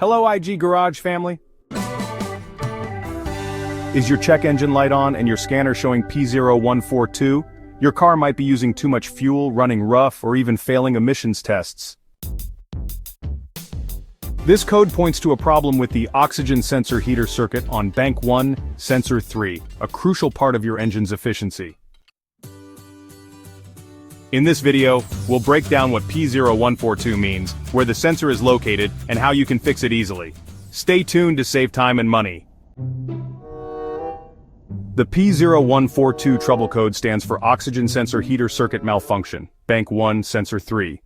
Hello IG Garage family. Is your check engine light on and your scanner showing P0142? Your car might be using too much fuel, running rough, or even failing emissions tests. This code points to a problem with the oxygen sensor heater circuit on bank 1, sensor 3, a crucial part of your engine's efficiency. In this video, we'll break down what P0142 means, where the sensor is located, and how you can fix it easily. Stay tuned to save time and money. The P0142 Trouble Code stands for Oxygen Sensor Heater Circuit Malfunction, bank 1, sensor 3.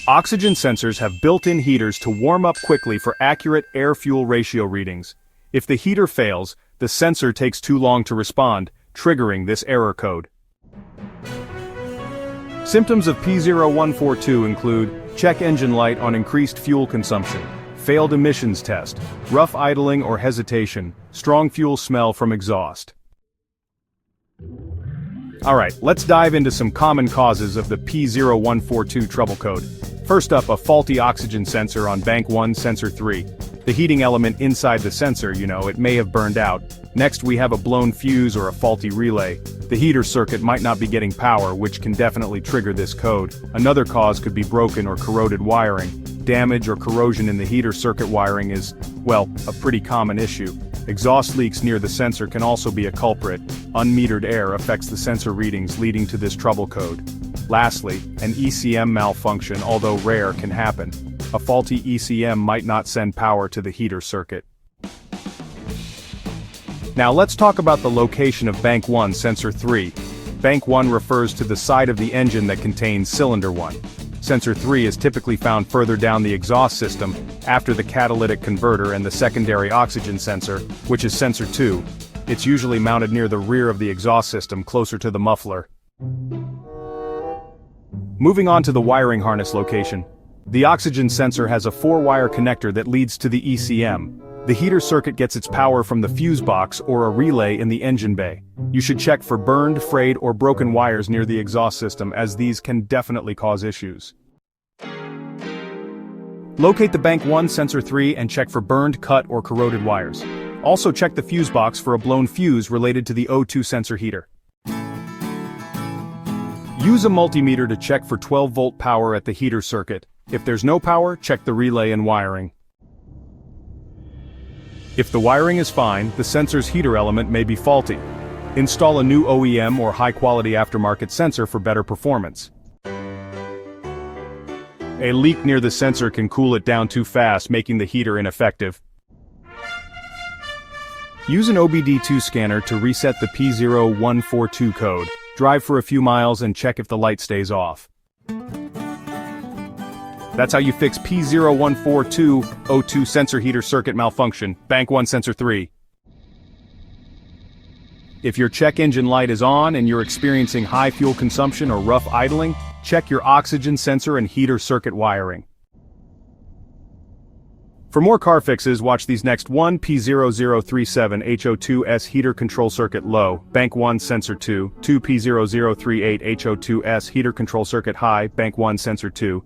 Oxygen sensors have built-in heaters to warm up quickly for accurate air-fuel ratio readings. If the heater fails, the sensor takes too long to respond, triggering this error code. Symptoms of P0142 include check engine light on increased fuel consumption, failed emissions test, rough idling or hesitation, strong fuel smell from exhaust. Alright, let's dive into some common causes of the P0142 trouble code. First up, a faulty oxygen sensor on bank 1, sensor 3. The heating element inside the sensor, it may have burned out. Next we have a blown fuse or a faulty relay. The heater circuit might not be getting power, which can definitely trigger this code. Another cause could be broken or corroded wiring. Damage or corrosion in the heater circuit wiring is, well, a pretty common issue. Exhaust leaks near the sensor can also be a culprit. Unmetered air affects the sensor readings, leading to this trouble code. Lastly, an ECM malfunction, although rare, can happen. A faulty ECM might not send power to the heater circuit. Now let's talk about the location of bank 1, sensor 3. Bank 1 refers to the side of the engine that contains cylinder 1. Sensor 3 is typically found further down the exhaust system, after the catalytic converter and the secondary oxygen sensor, which is sensor 2. It's usually mounted near the rear of the exhaust system, closer to the muffler. Moving on to the wiring harness location. The oxygen sensor has a 4-wire connector that leads to the ECM. The heater circuit gets its power from the fuse box or a relay in the engine bay. You should check for burned, frayed, or broken wires near the exhaust system, as these can definitely cause issues. Locate the bank 1, sensor 3 and check for burned, cut, or corroded wires. Also check the fuse box for a blown fuse related to the O2 sensor heater. Use a multimeter to check for 12-volt power at the heater circuit. If there's no power, check the relay and wiring. If the wiring is fine, the sensor's heater element may be faulty. Install a new OEM or high-quality aftermarket sensor for better performance. A leak near the sensor can cool it down too fast, making the heater ineffective. Use an OBD-II scanner to reset the P0142 code. Drive for a few miles and check if the light stays off. That's how you fix P0142 O2 sensor heater circuit malfunction, bank 1, sensor 3. If your check engine light is on and you're experiencing high fuel consumption or rough idling, check your oxygen sensor and heater circuit wiring. For more car fixes, watch these next: 1 P0037 HO2S heater control circuit low, bank 1, sensor 2, 2 P0038 HO2S heater control circuit high, bank 1, sensor 2.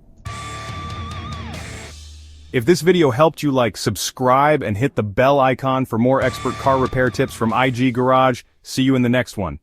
If this video helped you, subscribe and hit the bell icon for more expert car repair tips from IG Garage. See you in the next one.